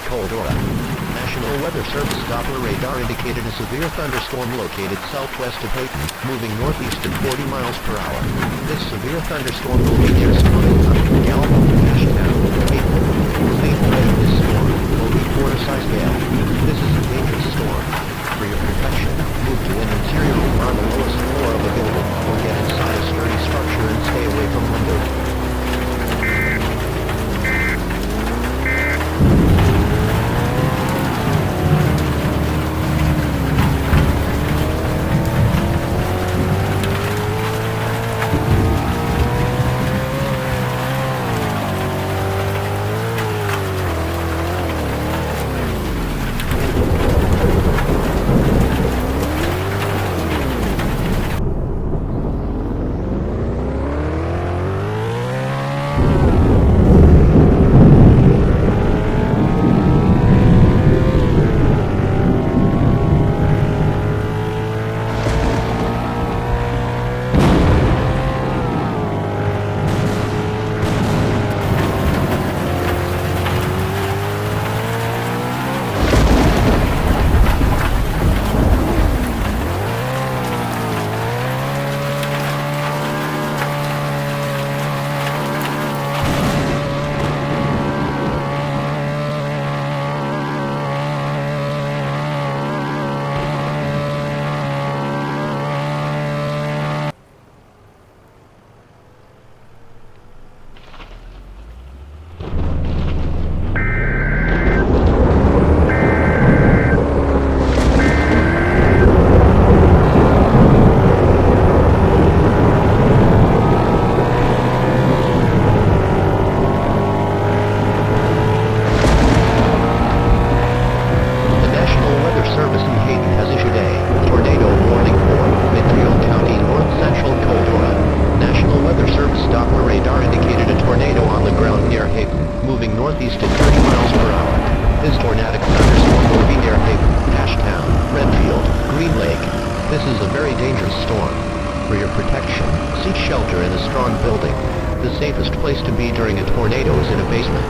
Coldora. National Weather Service Doppler radar indicated a severe thunderstorm located southwest of Hayton, moving northeast at 40 miles per hour. This severe thunderstorm will be near Stonington, Gallup, Ashtown, Hayton. The late rate of this storm will be 4 size gale. This is a dangerous storm. For your protection, move to an interior room on the lowest floor of the building, or get inside a sturdy structure and stay away from windows. Northeast at 30 miles per hour. This tornadic thunderstorm will be near Hayton, Ashtown, Redfield, Green Lake. This is a very dangerous storm. For your protection, seek shelter in a strong building. The safest place to be during a tornado is in a basement.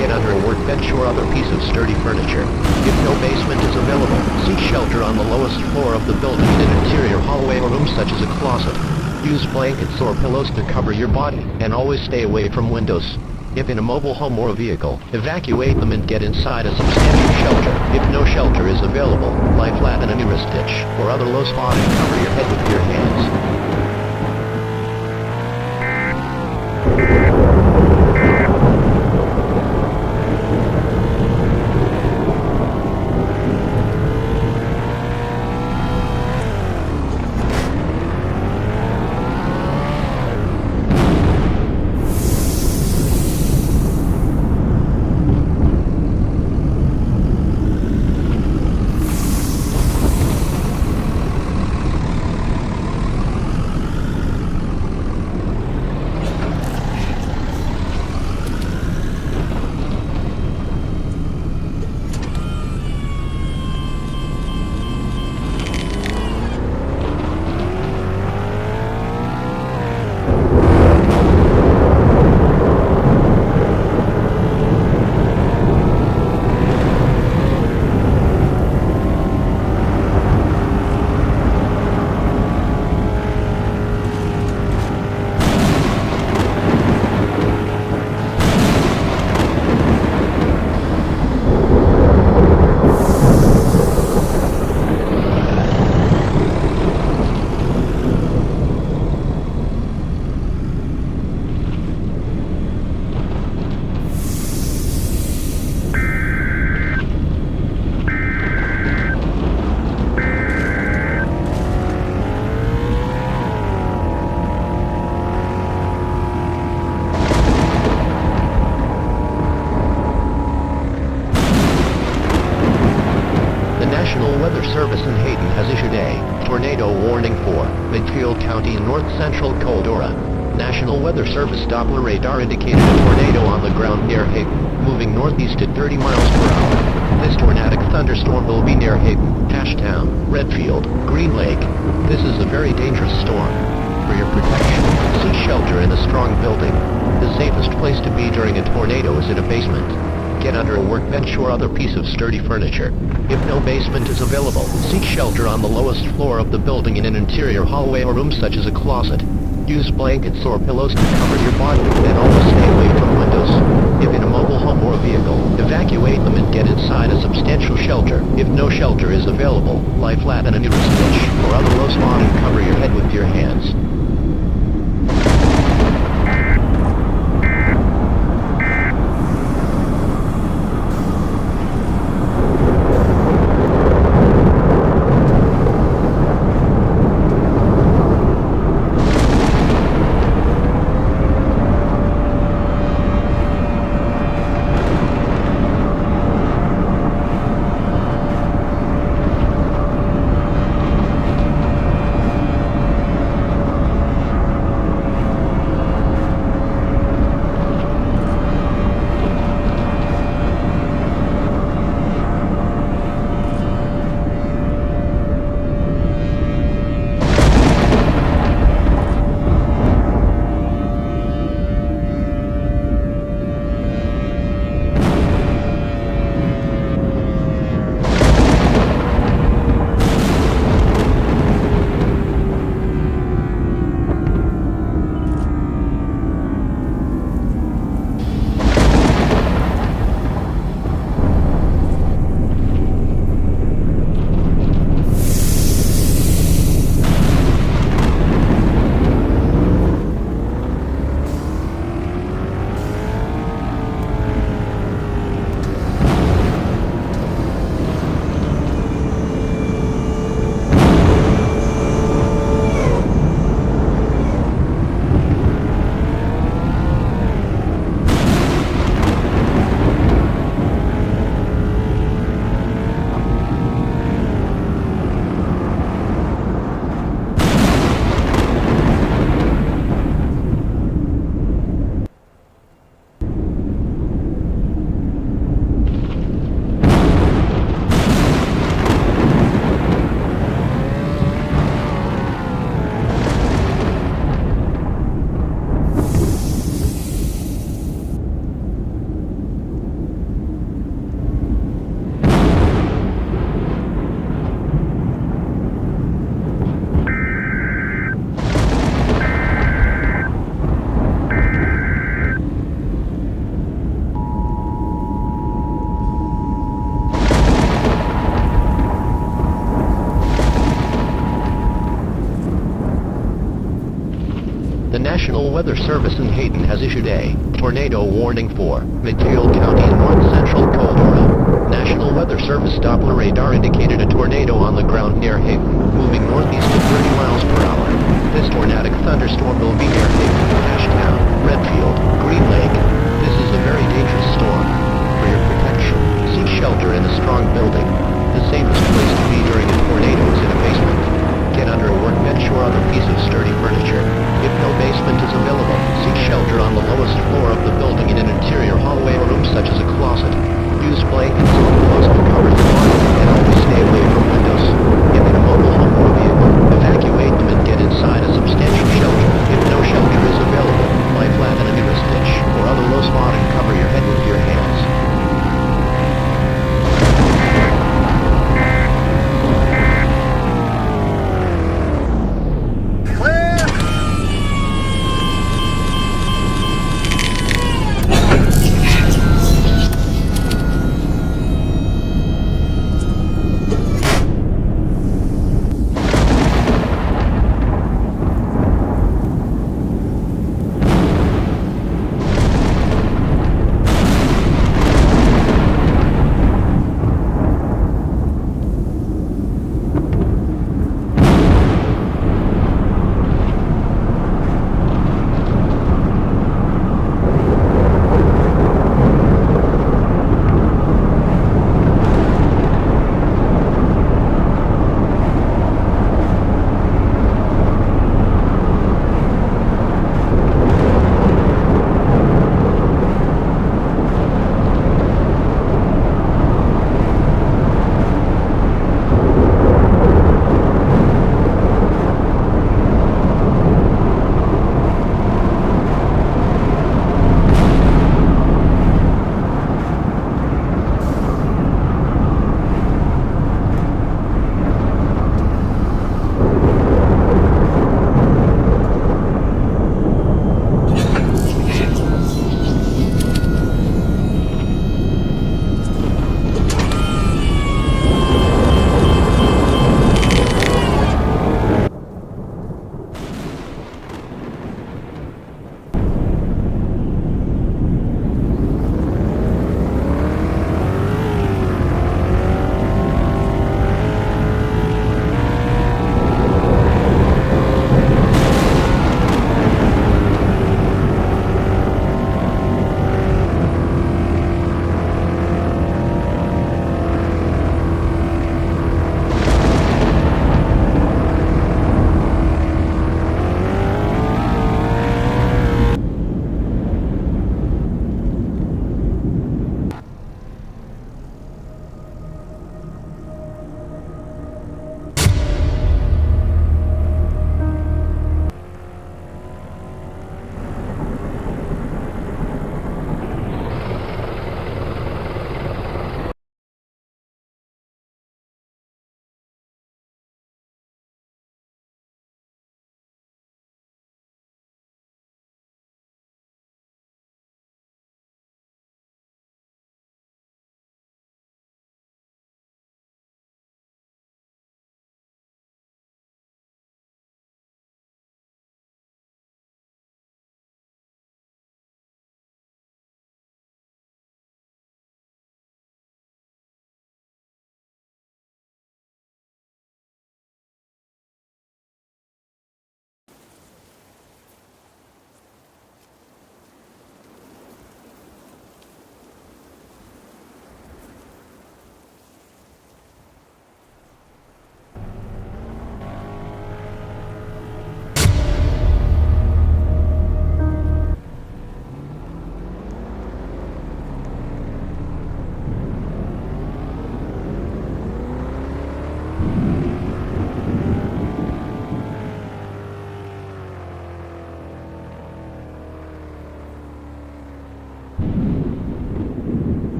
Get under a workbench or other piece of sturdy furniture. If no basement is available, seek shelter on the lowest floor of the building in an interior hallway or room such as a closet. Use blankets or pillows to cover your body, and always stay away from windows. If in a mobile home or a vehicle, evacuate them and get inside a substantial shelter. If no shelter is available, lie flat in a nearest ditch or other low spot and cover your head with your hands. National Weather Service in Hayton has issued a tornado warning for Midfield County, north central Coldora. National Weather Service Doppler radar indicated a tornado on the ground near Hayton, moving northeast at 30 miles per hour. This tornadic thunderstorm will be near Hayton, Ashtown, Redfield, Green Lake. This is a very dangerous storm. For your protection, seek shelter in a strong building. The safest place to be during a tornado is in a basement. Get under a workbench or other piece of sturdy furniture. If no basement is available, seek shelter on the lowest floor of the building in an interior hallway or room such as a closet. Use blankets or pillows to cover your body, and always stay away from windows. If in a mobile home or a vehicle, evacuate them and get inside a substantial shelter. If no shelter is available, lie flat in a nearest ditch or other low spot and cover your head with your hands. The National Weather Service in Hayden has issued a tornado warning for McDale County in north central Colorado. National Weather Service Doppler radar indicated a tornado on the ground near Hayden, moving northeast at 30 miles per hour. This tornadic thunderstorm will be near Hayden, Ashtown, Redfield, Green Lake. This is a very dangerous storm. For your protection, seek shelter in a strong building. The safest place to be during a tornado is in a basement. Get under a workbench or other piece of sturdy furniture. If no basement is available, seek shelter on the lowest floor of the building in an interior hallway or room such as a closet. Use blankets or pillows to cover your body, and always stay away from windows. If in a mobile home or vehicle,